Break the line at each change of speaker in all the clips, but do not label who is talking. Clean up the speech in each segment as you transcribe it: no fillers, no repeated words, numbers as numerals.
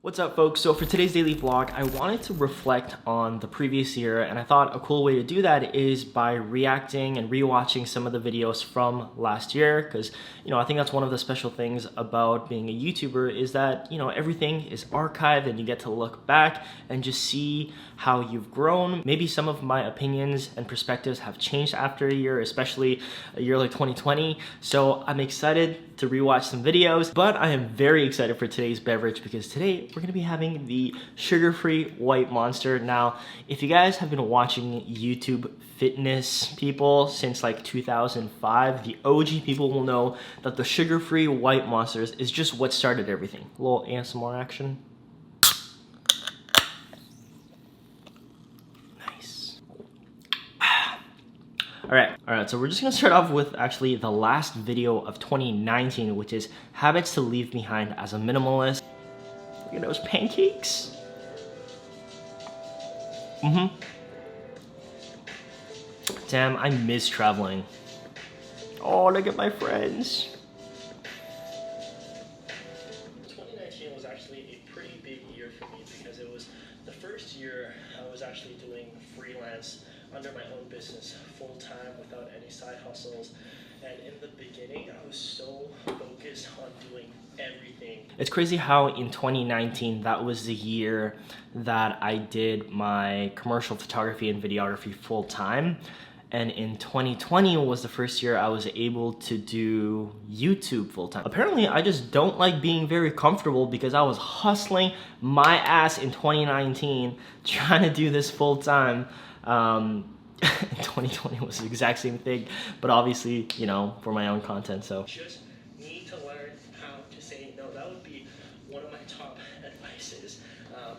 What's up, folks? So for today's daily vlog, I wanted to reflect on the previous year, and I thought a cool way to do that is by reacting and rewatching some of the videos from last year, because I think that's one of the special things about being a YouTuber is that everything is archived and you get to look back and just see how you've grown. Maybe some of my opinions and perspectives have changed after a year, especially a year like 2020. So I'm excited to rewatch some videos, but I am very excited for today's beverage because today we're gonna be having the sugar-free white monster. Now, if you guys have been watching YouTube fitness people since like 2005, the OG people will know that the sugar-free white monsters is just what started everything. A little ASMR action. Nice. All right, so we're just gonna start off with actually the last video of 2019, which is habits to leave behind as a minimalist. Look at those pancakes. Damn, I miss traveling. Oh, look at my friends. 2019 was actually a pretty big year for me because it was the first year I was actually doing freelance under my own business full-time without any side hustles. And in the beginning, I was so focused on doing everything. It's crazy how in 2019, that was the year that I did my commercial photography and videography full-time. And in 2020 was the first year I was able to do YouTube full-time. Apparently, I just don't like being very comfortable because I was hustling my ass in 2019 trying to do this full-time. 2020 was the exact same thing, but obviously, for my own content, so. Just need to learn how to say no. That would be one of my top advices.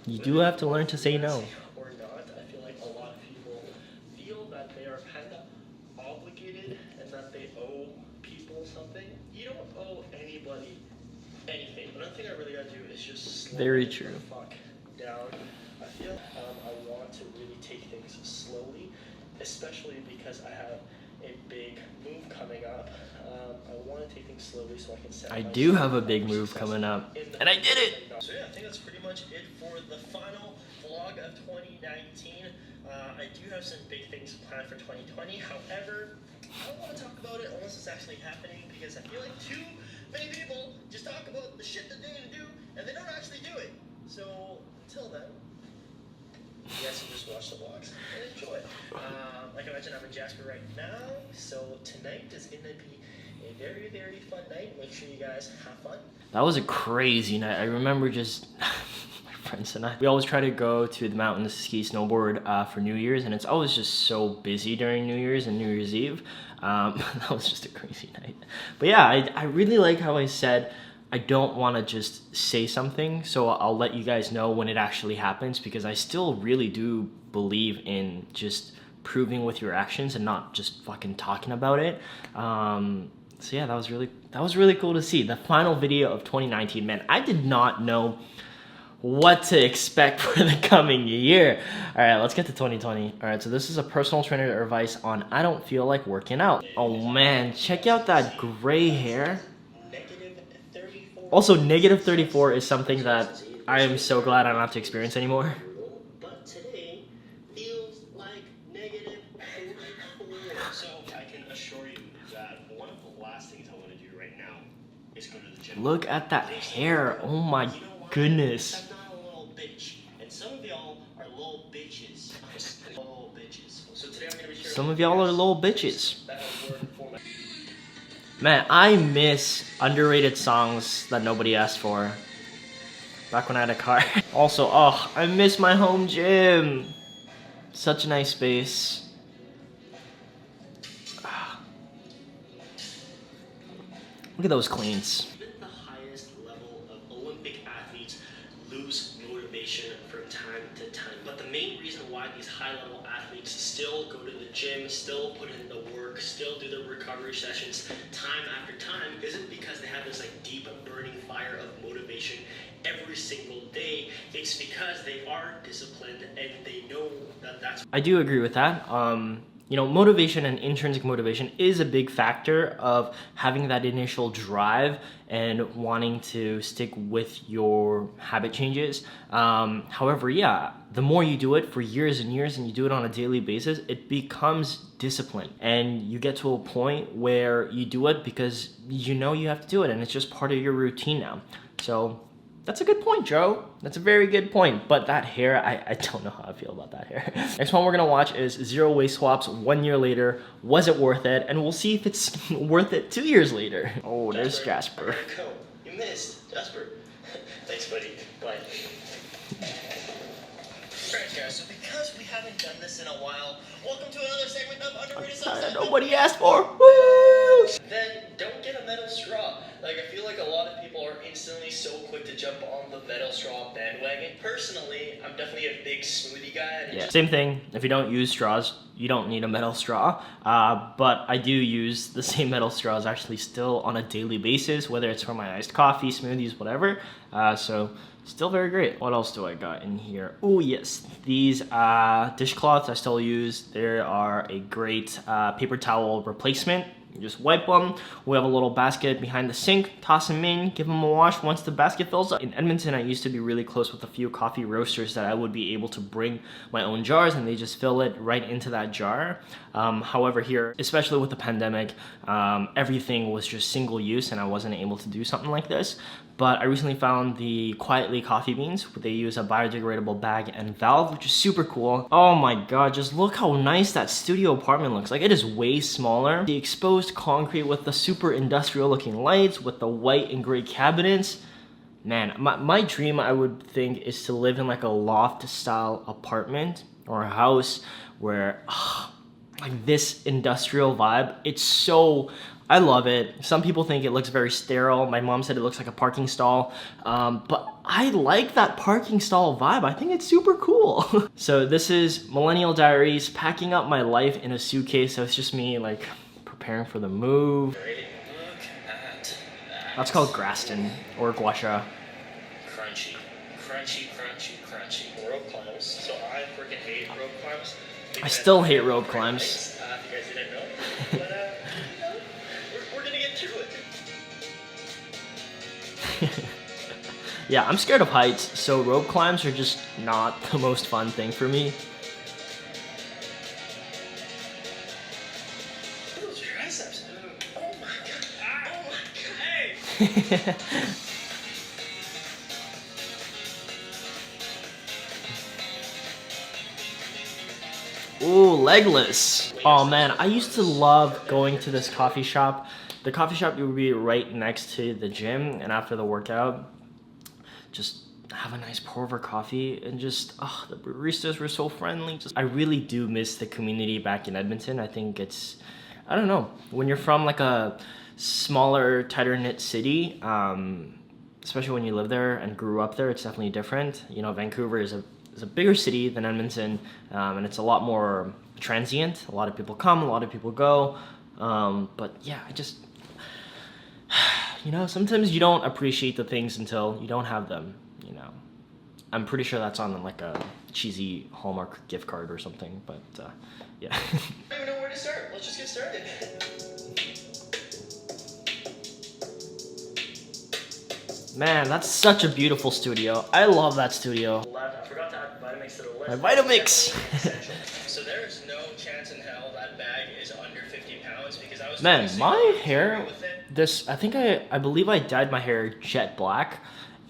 You do have to learn to say no. Or not, I feel like a lot of people feel that they are kind of obligated and that they owe people something. You don't owe anybody anything. But another thing I really gotta do is just slow the fuck down. I feel I want to really take things slowly, especially because I have a big move coming up. I want to take things slowly so I can set. I do have a big move coming up, and I did it! So yeah, I think that's pretty much it for the final vlog of 2019. I do have some big things planned for 2020. However, I don't want to talk about it unless it's actually happening because I feel like too many people just talk about the shit that they need to do and they don't actually do it. So until then, you guys can just watch the vlogs and enjoy. Like I mentioned, I'm in Jasper right now, so tonight is going to be a very, very fun night. Make sure you guys have fun. That was a crazy night. I remember just my friends and I. We always try to go to the mountains, ski, snowboard for New Year's, and it's always just so busy during New Year's and New Year's Eve. That was just a crazy night. But yeah, I really like how I said I don't want to just say something, so I'll let you guys know when it actually happens because I still really do believe in just proving with your actions and not just fucking talking about it. So yeah, that was really cool to see. The final video of 2019, man, I did not know what to expect for the coming year. All right, let's get to 2020. All right, so this is a personal trainer advice on I don't feel like working out. Oh man, check out that gray hair. Also, negative 34 is something that I am so glad I don't have to experience anymore. But today feels like negative 34. So I can assure you that one of the last things I want to do right now is go to the gym. Look at that hair. Oh my goodness. I'm not a little bitch. And some of y'all are little bitches. Little bitches. So today I'm going to be sharing. Some of y'all are little bitches. Man, I miss underrated songs that nobody asked for. Back when I had a car. Also, oh, I miss my home gym. Such a nice space. Look at those cleans. Even the highest level of Olympic athletes lose motivation from time to time. But the main reason why these high-level athletes still go to the gym, still put in the work, still do the recovery sessions time after time isn't because they have this like deep burning fire of motivation every single day. It's because they are disciplined and they know that that's. I do agree with that. you know, motivation and intrinsic motivation is a big factor of having that initial drive and wanting to stick with your habit changes. However, yeah, the more you do it for years and years and you do it on a daily basis, it becomes discipline. And you get to a point where you do it because you know you have to do it and it's just part of your routine now. So that's a good point, Joe. That's a very good point. But that hair, I don't know how I feel about that hair. Next one we're gonna watch is Zero Waste Swaps 1 year later. Was it worth it? And we'll see if it's worth it 2 years later. Oh, there's Jasper.
Go. You missed, Jasper. Thanks, buddy. Bye. Alright, guys, so because we haven't done this in a while, welcome to another segment of Underrated Stuff
Nobody asked for. Woo!
Then don't get a metal straw. Like, I feel like a lot of people are instantly so quick to jump on the metal straw bandwagon. Personally, I'm definitely a big smoothie guy.
Yeah, same thing. If you don't use straws, you don't need a metal straw. But I do use the same metal straws actually still on a daily basis, whether it's for my iced coffee, smoothies, whatever. So still very great. What else do I got in here? Oh yes, these dishcloths I still use. They are a great paper towel replacement. You just wipe them. We have a little basket behind the sink. Toss them in, give them a wash once the basket fills up. In Edmonton, I used to be really close with a few coffee roasters that I would be able to bring my own jars and they just fill it right into that jar. However, here, especially with the pandemic, everything was just single use and I wasn't able to do something like this. But I recently found the Quietly coffee beans. They use a biodegradable bag and valve, which is super cool. Oh my god, just look how nice that studio apartment looks. Like, it is way smaller. The exposed concrete with the super industrial looking lights, with the white and gray cabinets. Man, my dream, I would think, is to live in like a loft style apartment or a house where, like this industrial vibe. It's so, I love it. Some people think it looks very sterile. My mom said it looks like a parking stall. But I like that parking stall vibe. I think it's super cool. So this is Millennial Diaries, packing up my life in a suitcase. So it's just me like preparing for the move.
Look at that.
That's called Graston or Guasha.
Crunchy. Crunchy, crunchy, crunchy. Rope climbs. So I freaking hate rope climbs.
I still hate rope climbs.
If you guys didn't know. But, you know, we're gonna get to it.
Yeah, I'm scared of heights, so rope climbs are just not the most fun thing for me.
Those triceps. Oh my god. Oh my god. Hey!
Ooh, legless. Oh man, I used to love going to this coffee shop. The coffee shop would be right next to the gym, and after the workout, just have a nice pour over coffee and just, the baristas were so friendly. I really do miss the community back in Edmonton. I think it's, I don't know, when you're from like a smaller, tighter knit city, especially when you live there and grew up there, it's definitely different. You know, Vancouver is a bigger city than Edmonton, and it's a lot more transient. A lot of people come, a lot of people go, but yeah, I just, you know, sometimes you don't appreciate the things until you don't have them, you know. I'm pretty sure that's on like a cheesy Hallmark gift card or something, but yeah.
I don't even know where to start. Let's just get started.
Man, that's such a beautiful studio. I love that studio.
I forgot to add Vitamix to the list.
My Vitamix!
So there is no chance in hell that bag is under 50 pounds because I was
Man, my hair, I believe I dyed my hair jet black,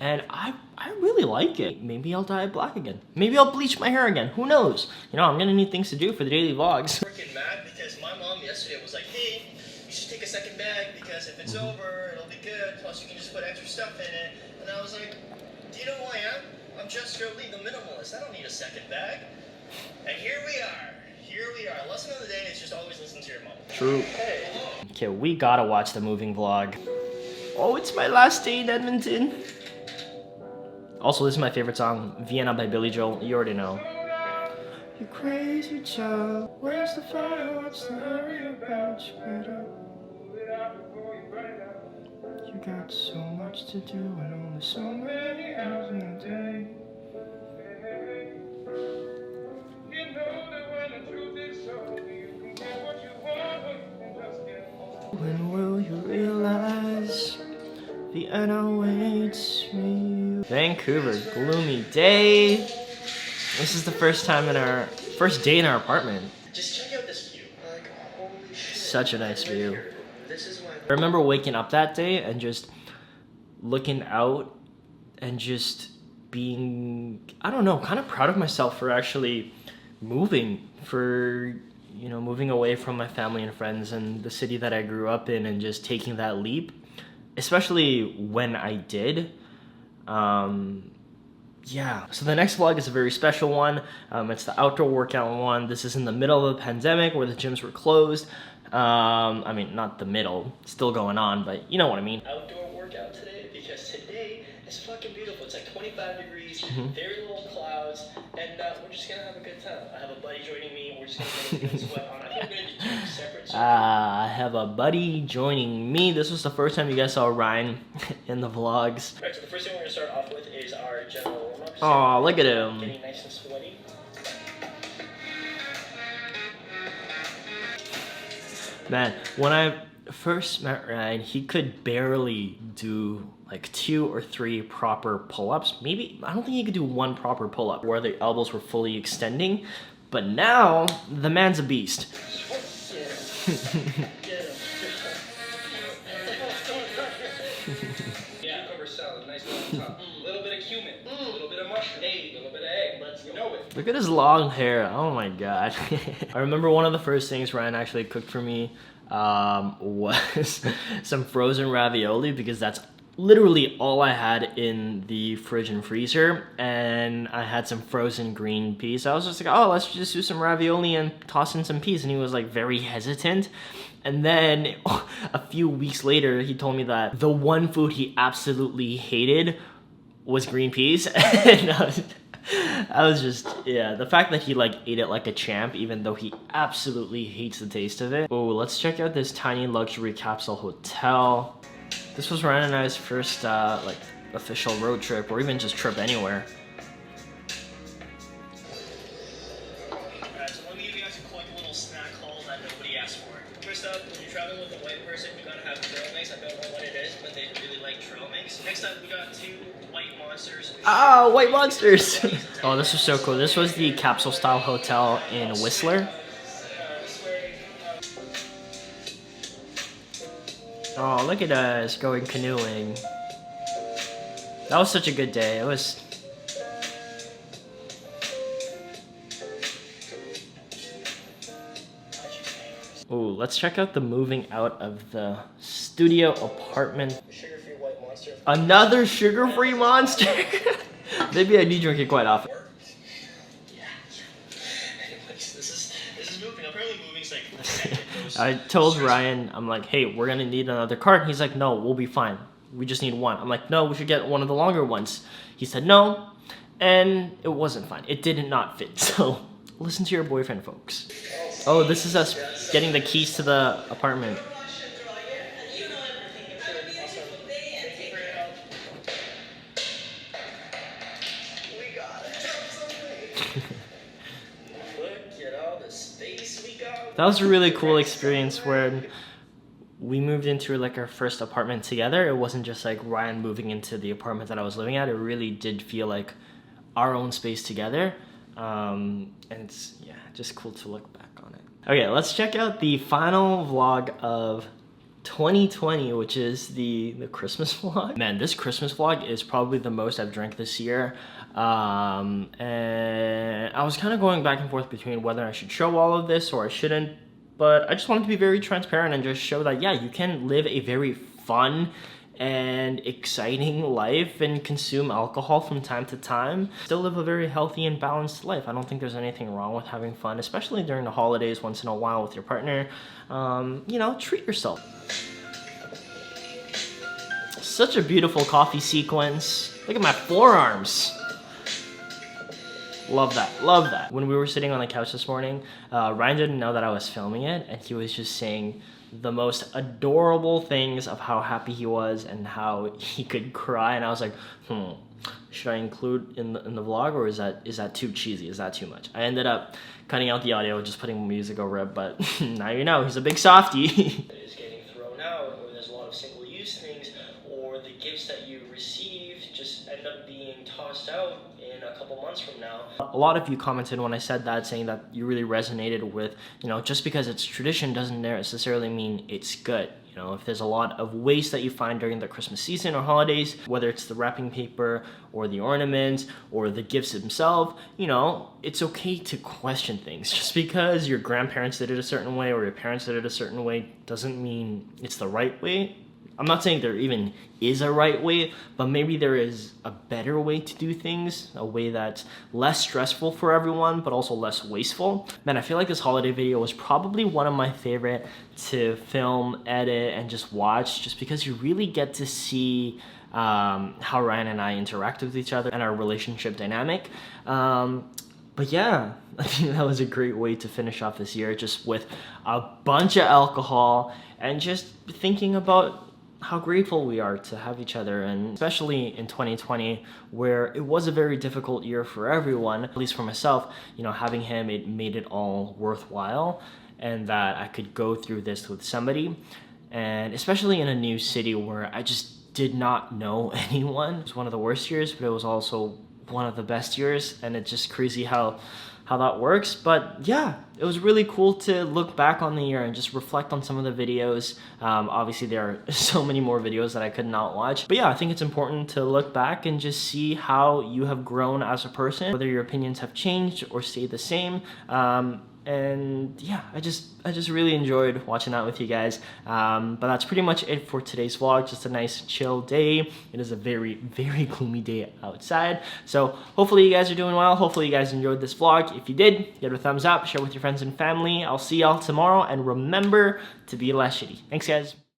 and I really like it. Maybe I'll dye it black again. Maybe I'll bleach my hair again. Who knows? You know, I'm gonna need things to do for the daily vlogs.
I'm freaking mad because my mom yesterday was like, hey, you should take a second bag because if it's over, it'll be good. Plus you can just put extra stuff in it. And I was like, do you know who I am? I'm just Jolie the minimalist. I don't need a second bag. And here we are. Here we are. Lesson of the day is just always listen to your mom.
True.
Hey.
Okay, we gotta watch the moving vlog. Oh, it's my last day in Edmonton. Also, this is my favorite song, Vienna by Billy Joel. You already know. You crazy child, where's the fire? What's the hurry about? You got so much to do and only so many hours in a day. You know that when the truth is so, you can and I'll wait for you. Vancouver, gloomy day. This is the first day in our apartment.
Just check out this view. Like, holy shit.
Such a nice view.
Here. This is my...
I remember waking up that day and just looking out and just being, I don't know, kind of proud of myself for actually moving, moving away from my family and friends and the city that I grew up in and just taking that leap, especially when I did. Yeah, so the next vlog is a very special one. It's the outdoor workout one. This is in the middle of the pandemic where the gyms were closed. I mean, not the middle, still going on, but you know what I mean. Outdoor workout today because today is fucking beautiful. It's like 25 degrees, very little clouds, and we're just gonna have a good time. I have a buddy joining me. We're just gonna get a good sweat on. I think we're gonna do 2 separate. I have a buddy joining me. This was the first time you guys saw Ryan in the vlogs. Alright, so the first thing we're gonna start off with is our general warm-up. Oh, look at him. Getting nice and sweaty. Man, when I first met Ryan, he could barely do like 2 or 3 proper pull-ups. Maybe, I don't think he could do 1 proper pull-up where the elbows were fully extending. But now, the man's a beast.
Yeah, cover salad, nice on top. A little bit of cumin, a little bit of mushroom, a little bit of egg, let's know it.
Look at his long hair, oh my god. I remember one of the first things Ryan actually cooked for me was some frozen ravioli, because that's literally all I had in the fridge and freezer, and I had some frozen green peas. I was just like, oh, let's just do some ravioli and toss in some peas, and he was like very hesitant. And then a few weeks later, he told me that the one food he absolutely hated was green peas. And I was just, yeah, the fact that he like ate it like a champ, even though he absolutely hates the taste of it. Oh, let's check out this tiny luxury capsule hotel. This was Ryan and I's first like official road trip, or even just trip anywhere.
Alright, so let me give you guys a quick little snack haul that nobody asked for. First up, when you're traveling with a white person, you gotta have trail mix. I don't know what it is, but they really like trail mix. Next up, we got 2 white monsters.
Oh, white monsters! Oh, this was so cool. This was the capsule style hotel in Whistler. Oh, look at us going canoeing. That was such a good day. It was... Ooh, let's check out the moving out of the studio apartment.
Sugar-free white monster.
Another sugar-free monster? Maybe I do drink it quite often.
Yeah. Anyways, this is moving. Apparently moving's like the second most...
I told Ryan, I'm like, hey, we're gonna need another cart. And he's like, no, we'll be fine. We just need 1. I'm like, no, we should get one of the longer ones. He said no, and it wasn't fine. It did not fit. So listen to your boyfriend, folks. Oh, this is us getting the keys to the apartment. That was a really cool experience where we moved into like our first apartment together. It wasn't just like Ryan moving into the apartment that I was living at. It really did feel like our own space together. And it's, yeah, just cool to look back on it. Okay, let's check out the final vlog of 2020, which is the Christmas vlog. Man, this Christmas vlog is probably the most I've drank this year. And I was kind of going back and forth between whether I should show all of this or I shouldn't, but I just wanted to be very transparent and just show that, yeah, you can live a very fun and exciting life and consume alcohol from time to time, still live a very healthy and balanced life. I don't think there's anything wrong with having fun, especially during the holidays once in a while with your partner. You know, treat yourself. Such a beautiful coffee sequence. Look at my forearms. Love that, love that. When we were sitting on the couch this morning, Ryan didn't know that I was filming it, and he was just saying the most adorable things of how happy he was and how he could cry, and I was like, should I include in the vlog, or is that too cheesy? Is that too much? I ended up cutting out the audio, just putting music over it, but now you know, he's a big softie.
Is getting thrown out, or there's a lot of single-use things, or the gifts that
in a couple months from now. A lot of you commented when I said that, saying that you really resonated with, you know, just because it's tradition doesn't necessarily mean it's good. You know, if there's a lot of waste that you find during the Christmas season or holidays, whether it's the wrapping paper or the ornaments or the gifts themselves, you know, it's okay to question things. Just because your grandparents did it a certain way or your parents did it a certain way doesn't mean it's the right way. I'm not saying there even is a right way, but maybe there is a better way to do things, a way that's less stressful for everyone, but also less wasteful. Man, I feel like this holiday video was probably one of my favorite to film, edit, and just watch, just because you really get to see how Ryan and I interact with each other and our relationship dynamic. But yeah, I think that was a great way to finish off this year, just with a bunch of alcohol and just thinking about how grateful we are to have each other, and especially in 2020, where it was a very difficult year for everyone, at least for myself, you know, having him, it made it all worthwhile, and that I could go through this with somebody, and especially in a new city where I just did not know anyone. It was one of the worst years, but it was also one of the best years, and it's just crazy how that works. But yeah, it was really cool to look back on the year and just reflect on some of the videos. Obviously there are so many more videos that I could not watch, but yeah, I think it's important to look back and just see how you have grown as a person, whether your opinions have changed or stayed the same. And yeah, I just really enjoyed watching that with you guys. But that's pretty much it for today's vlog. Just a nice chill day. It is a very, very gloomy day outside. So hopefully you guys are doing well. Hopefully you guys enjoyed this vlog. If you did, give it a thumbs up, share with your friends and family. I'll see y'all tomorrow, and remember to be less shitty. Thanks guys.